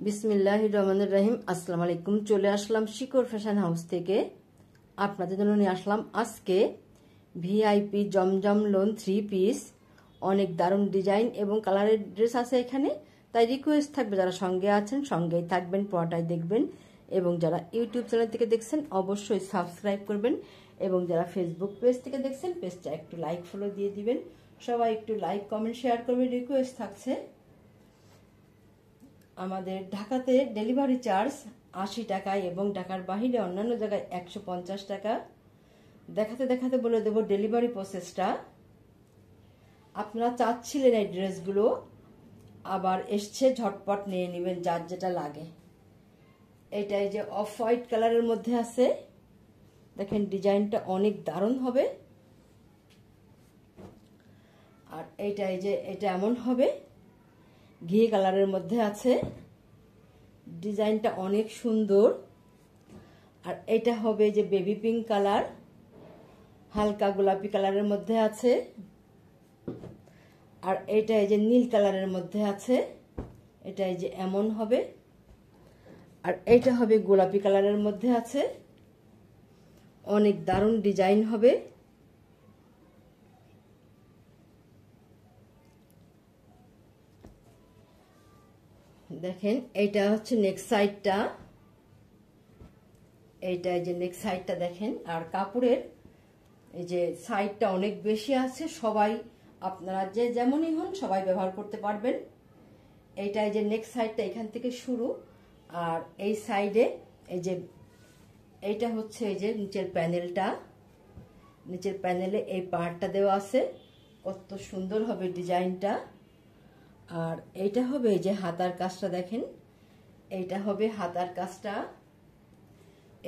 বিসমিল্লাহির রহমানির রহিম। আসসালামু আলাইকুম। চলে আসলাম শিকড় ফ্যাশন হাউস থেকে। আপনাদের জন্য নিয়ে আসলাম আজকে ভিআইপি জমজম লোন 3 পিস। অনেক দারুণ ডিজাইন এবং কালারের ড্রেস আছে এখানে, তাই রিকোয়েস্ট থাকবে যারা সঙ্গে আছেন সঙ্গেই থাকবেন, পুরোটাই দেখবেন। এবং যারা ইউটিউব চ্যানেল থেকে দেখছেন অবশ্যই সাবস্ক্রাইব করবেন, এবং যারা ফেসবুক পেজ থেকে দেখছেন পেজটা একটু লাইক ফলো দিয়ে দিবেন। সবাই একটু লাইক কমেন্ট শেয়ার করবেন, রিকোয়েস্ট থাকছে। আমাদের ঢাকাতে ডেলিভারি চার্জ 80 টাকা এবং ঢাকার বাইরে অন্যান্য জায়গায় 150 টাকা। দেখাতে দেখাতে বলে দেব ডেলিভারি প্রসেসটা। আপনারা চাচ্ছিলেন এই ড্রেসগুলো, আবার এসছে, ঝটপট নিয়ে নেবেন যার যেটা লাগে। এটাই যে অফ হোয়াইট কালারের মধ্যে আছে, দেখেন ডিজাইনটা অনেক দারুণ হবে। আর এইটাই যে এটা এমন হবে, ঘি কালারের মধ্যে আছে, ডিজাইনটা অনেক সুন্দর। আর এটা হবে যে বেবি পিঙ্ক কালার, হালকা গোলাপি কালারের মধ্যে আছে। আর এটা এই যে নীল কালারের মধ্যে আছে, এটা এই যে এমন হবে। আর এটা হবে গোলাপি কালারের মধ্যে আছে, অনেক দারুণ ডিজাইন হবে। দেখেন এইটা হচ্ছে নেক সাইডটা, এইটা যে নেক সাইডটা দেখেন। আর কাপড়ের এই যে সাইডটা অনেক বেশি আছে, সবাই আপনারা যে যেমনই হন সবাই ব্যবহার করতে পারবেন। এইটাই যে নেক সাইডটা এখান থেকে শুরু, আর এই সাইডে এই যে এইটা হচ্ছে এই যে নিচের প্যানেলটা, নিচের প্যানেলে এই পার্টটা দেওয়া আছে, কত সুন্দর হবে ডিজাইনটা। আর এইটা হবে এই যে হাতার কাজটা দেখেন, এইটা হবে হাতার কাজটা,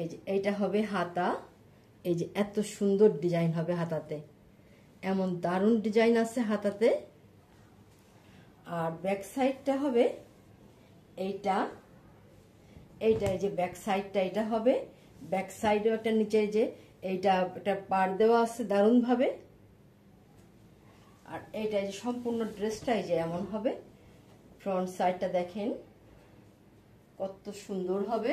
এই যে এইটা হবে হাতা, এই যে এত সুন্দর ডিজাইন হবে হাতাতে, এমন দারুণ ডিজাইন আছে হাতাতে। আর ব্যাক সাইডটা হবে এইটা, এইটা এই যে ব্যাক সাইডটা এটা হবে। ব্যাক সাইডেও একটা নিচে যে এইটা একটা পার দেওয়া আছে দারুণ ভাবে। আর এইটা যে সম্পূর্ণ ড্রেসটাই যে এমন হবে। ফ্রন্ট সাইডটা দেখেন কত সুন্দর হবে,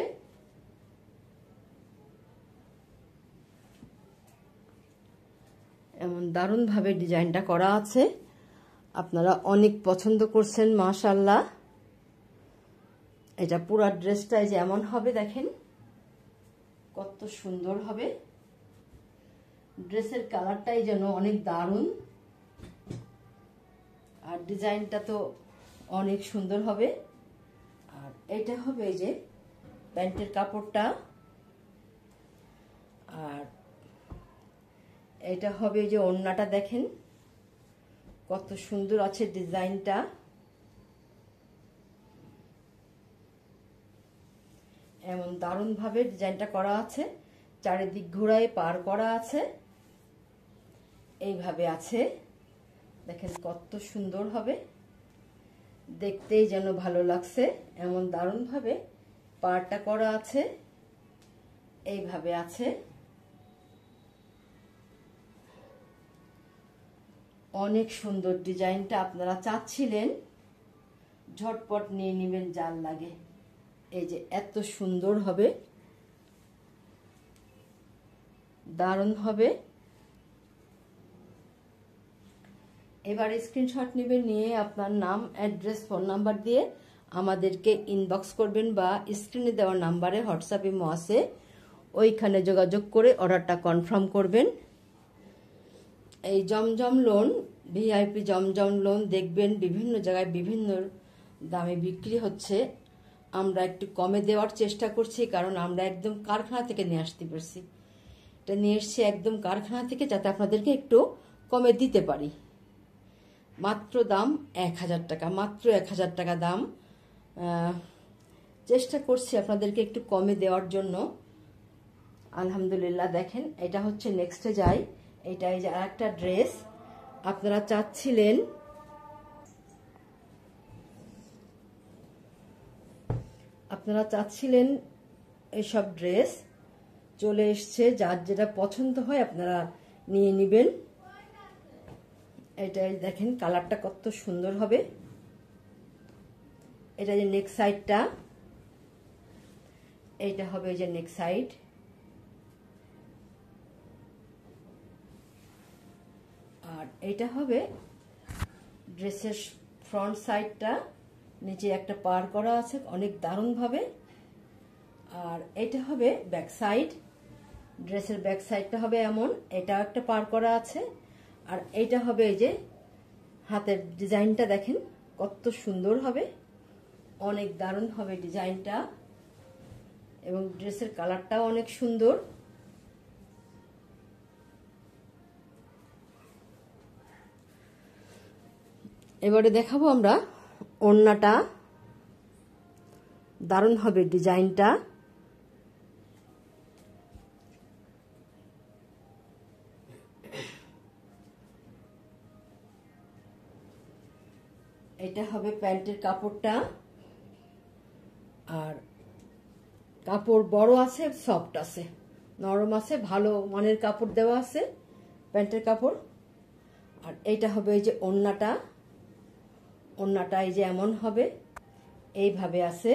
এমন দারুণ ভাবে ডিজাইনটা করা আছে। আপনারা অনেক পছন্দ করছেন মাশাআল্লাহ। এটা পুরো ড্রেসটাই যে এমন হবে, দেখেন কত সুন্দর হবে। ড্রেসের কালারটাই যেন অনেক দারুণ, আর ডিজাইনটা তো অনেক সুন্দর হবে। আর এটা হবে এই যে প্যান্টের কাপড়টা, আর এটা হবে যে ওড়নাটা দেখেন কত সুন্দর আছে ডিজাইনটা। এমন দারুণ ভাবে ডিজাইনটা করা আছে, চারিদিক ঘোরায় পার করা আছে, এইভাবে আছে দেখেন কত সুন্দর হবে, দেখতেই যেন ভালো লাগছে। এমন দারুণ ভাবে পারটা করা আছে, এইভাবে আছে, অনেক সুন্দর ডিজাইনটা। আপনারা চাচ্ছিলেন, ঝটপট নিয়ে নেবেন যার লাগে। এই যে এত সুন্দর হবে, দারুণ হবে। এবার স্ক্রিনশট নেবেন, নিয়ে আপনার নাম, অ্যাড্রেস, ফোন নাম্বার দিয়ে আমাদেরকে ইনবক্স করবেন, বা স্ক্রিনে দেওয়া নাম্বারে হোয়াটসঅ্যাপ ইমো আছে, ওইখানে যোগাযোগ করে অর্ডারটা কনফার্ম করবেন। এই জমজম লোন, ভিআইপি জমজম লোন দেখবেন বিভিন্ন জায়গায় বিভিন্ন দামে বিক্রি হচ্ছে। আমরা একটু কমে দেওয়ার চেষ্টা করছি, কারণ আমরা একদম কারখানা থেকে নিয়ে আসতে পারছি। এটা নিয়ে এসছি একদম কারখানা থেকে, যাতে আপনাদেরকে একটু কমে দিতে পারি। মাত্র দাম 1000 টাকা, মাত্র 1000 টাকা দাম। চেষ্টা করছি আপনাদেরকে একটু কমে দেওয়ার জন্য, আলহামদুলিল্লাহ। দেখেন এটা হচ্ছে নেক্সটে যাই, এটা এই যে আরেকটা ড্রেস। আপনারা চাচ্ছিলেন এইসব ড্রেস, চলে এসছে, যার যেটা পছন্দ হয় আপনারা নিয়ে নেবেন। এটা দেখেন কালারটা কত সুন্দর হবে। এটা যে নেক সাইডটা, এইটা হবে এই যে নেক সাইড, আর এইটা হবে ড্রেসের ফ্রন্ট সাইডটা, নিচে একটা পার করা আছে অনেক দারুণ ভাবে। আর এটা হবে ব্যাক সাইড, ড্রেসের ব্যাক সাইডটা হবে এমন, এটা একটা পার করা আছে। আর এইটা হবে এই যে হাতের ডিজাইনটা, দেখেন কত সুন্দর হবে, অনেক দারুণ হবে ডিজাইনটা, এবং ড্রেসের কালারটাও অনেক সুন্দর। এবারে দেখাবো আমরা ওড়নাটা, দারুণ হবে ডিজাইনটা। এটা হবে প্যান্টের কাপড়টা, আর কাপড় বড় আছে, সফট আছে, নরম আছে, ভালো মানের কাপড় দেওয়া আছে প্যান্টের কাপড়। আর এইটা হবে এই যে ওড়নাটা, ওড়নাটা এই যে এমন হবে, এইভাবে আছে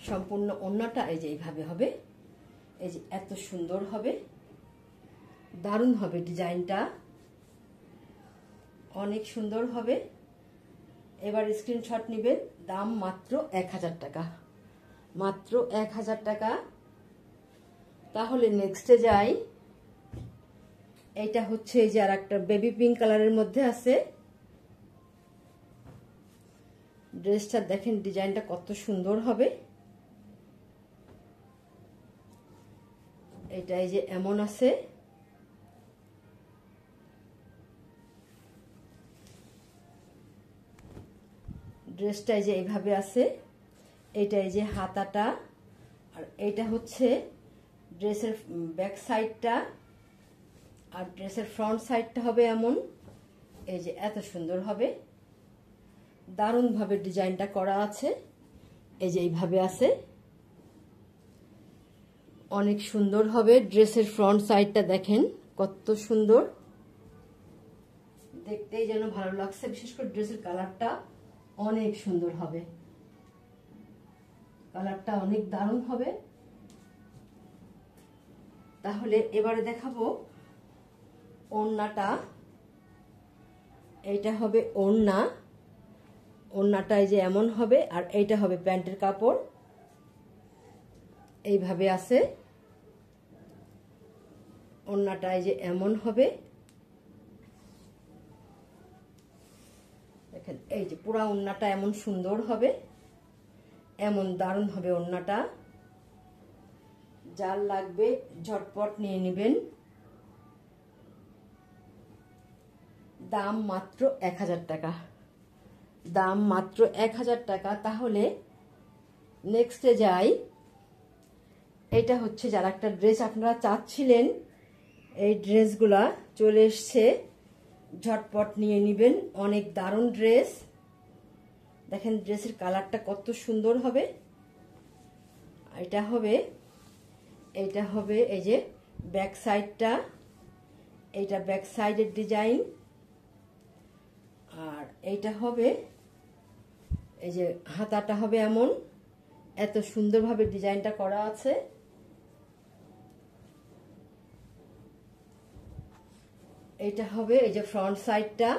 সম্পূর্ণ ওড়নাটা, এই যে এইভাবে হবে, এই যে এত সুন্দর হবে, দারুণ হবে ডিজাইনটা, অনেক সুন্দর হবে। এবার স্ক্রিনশট নেবেন, দাম মাত্র 1000 টাকা, মাত্র 1000 টাকা। তাহলে নেক্সটে যাই, এইটা হচ্ছে এই যে আর একটা বেবি পিঙ্ক কালারের মধ্যে আছে ড্রেসটা, দেখেন ডিজাইনটা কত সুন্দর হবে। এটা এই যে এমন আছে, ড্রেসটা এই যে এইভাবে আছে, এইটা এই যে হাতাটা, আর এইটা হচ্ছে ড্রেসের ব্যাক সাইডটা, আর ড্রেসের ফ্রন্ট সাইডটা হবে এমন, এই যে এত সুন্দর হবে, দারুণ ভাবে ডিজাইনটা করা আছে, এই যে এইভাবে আছে, অনেক সুন্দর হবে। ড্রেসের ফ্রন্ট সাইডটা দেখেন কত সুন্দর, দেখতেই যেন ভালো লাগছে, বিশেষ করে ড্রেসের কালারটা অনেক সুন্দর হবে, কালারটা অনেক দারুণ হবে। তাহলে এবারে দেখাবো ওড়নাটা, এইটা হবে ওড়না, ওড়নাটা এই যে এমন হবে, আর এইটা হবে প্যান্টের কাপড়, এইভাবে আছে, ওড়নাটা এই যে এমন হবে, দেখেন এই যে পুরা ওড়নাটা এমন সুন্দর হবে, এমন দারুণ হবে ওড়নাটা। যার লাগবে ঝটপট নিয়ে নেবেন, দাম মাত্র 1000 টাকা, দাম মাত্র 1000 টাকা। তাহলে নেক্সটে যাই, এটা হচ্ছে যারা একটা ড্রেস আপনারা চাচ্ছিলেন, এই ড্রেসগুলা চলে এসছে, ঝটপট নিয়ে নেবেন, অনেক দারুণ ড্রেস, দেখেন ড্রেসের কালারটা কত সুন্দর হবে। এটা হবে এই যে ব্যাক সাইডটা, এইটা ব্যাক সাইডের ডিজাইন, আর এইটা হবে এই যে হাতাটা হবে এমন, এত সুন্দরভাবে ডিজাইনটা করা আছে। এইটা হবে এই যে ফ্রন্ট সাইডটা,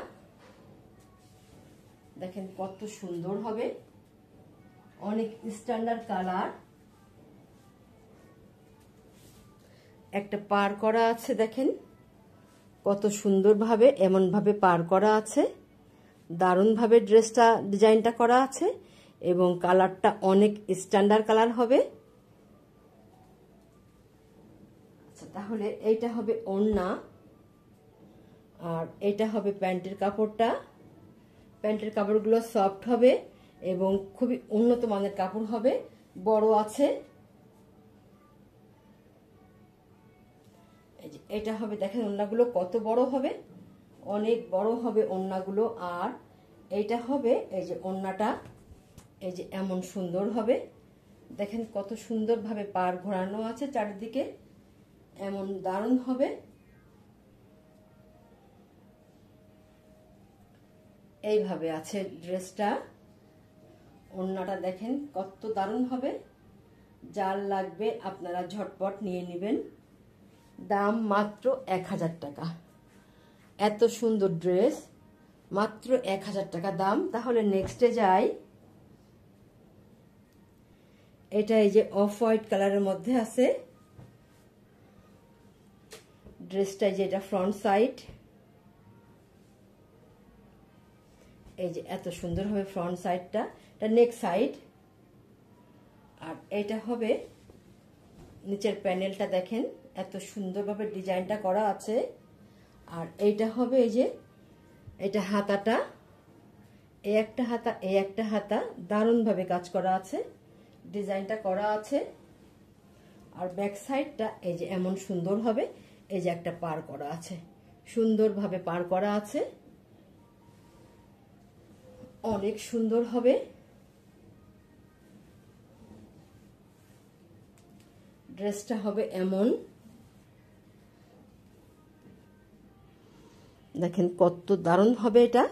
দেখেন কত সুন্দর হবে, অনেক স্ট্যান্ডার্ড কালার, একটা পার করা আছে, দেখেন কত সুন্দরভাবে এমন ভাবে পার করা আছে, দারুণ ভাবে ড্রেসটা ডিজাইনটা করা আছে, এবং কালারটা অনেক স্ট্যান্ডার্ড কালার হবে। আচ্ছা, তাহলে এইটা হবে ওড়না, আর এটা হবে প্যান্টের কাপড়টা, প্যান্টের কাপড়গুলো সফট হবে এবং খুবই উন্নত মানের কাপড় হবে, বড় আছে। এই যে এটা হবে, দেখেন ওড়নাগুলো কত বড় হবে, অনেক বড় হবে ওড়নাগুলো। আর এইটা হবে এই যে ওড়নাটা, এই যে এমন সুন্দর হবে, দেখেন কত সুন্দরভাবে পার ঘোরানো আছে চারিদিকে, এমন দারুণ হবে। এইভাবে আছে ড্রেসটা, ওড়নাটা দেখেন কত দারুণ হবে, যার লাগবে আপনারা ঝটপট নিয়ে নেবেন। দাম মাত্র 1000 টাকা। এত সুন্দর ড্রেস, মাত্র 1000 টাকা দাম। তাহলে নেক্সটে যাই। এটা এই যে অফ হোয়াইট কালারের মধ্যে আছে ড্রেসটা, যে এটা ফ্রন্ট সাইড, এই যে এত সুন্দর হবে ফ্রন্ট সাইডটা, এটা নেক সাইড। আর এটা হবে নিচের প্যানেলটা দেখেন এত সুন্দরভাবে ডিজাইনটা করা আছে। আর এইটা হবে এই যে এটা হাতাটা, এই একটা হাতা এই একটা হাতা, দারুণভাবে কাজ করা আছে, ডিজাইনটা করা আছে। আর ব্যাক সাইডটা এই যে এমন সুন্দর হবে, এই যে একটা পার করা আছে, সুন্দরভাবে পার করা আছে, অনেক সুন্দর হবে। ড্রেসটা হবে এমন, দেখেন কত দারুণ হবে, এটা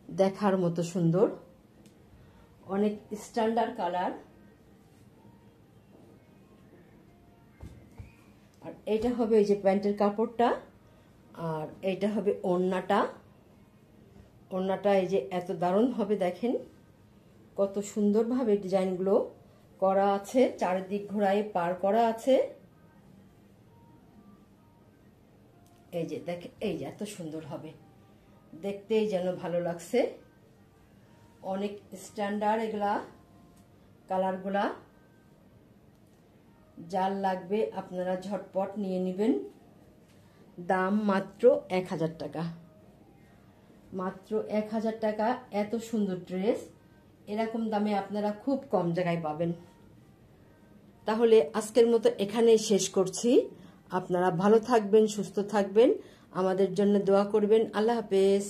দেখার মতো সুন্দর, অনেক স্ট্যান্ডার্ড কালার। আর এইটা হবে এই যে প্যান্টের কাপড়টা, আর এইটা হবে ওড়নাটা। ওড়নাটা এই যে এত দারুণ হবে, দেখেন কত সুন্দরভাবে ডিজাইনগুলো করা আছে, চারিদিক ঘোরায় পার করা আছে। এই যে দেখেন, এই যে এত সুন্দর হবে, দেখতেই যেন ভালো লাগছে, অনেক স্ট্যান্ডার্ড এগুলা কালারগুলা। যার লাগবে আপনারা ঝটপট নিয়ে নেবেন। দাম মাত্র 1000 টাকা, মাত্র 1000 টাকা। এত সুন্দর ড্রেস এরকম দামে আপনারা খুব কম জায়গায় পাবেন। তাহলে আজকের মতো এখানেই শেষ করছি। আপনারা ভালো থাকবেন, সুস্থ থাকবেন, আমাদের জন্য দোয়া করবেন। আল্লাহ হাফেজ।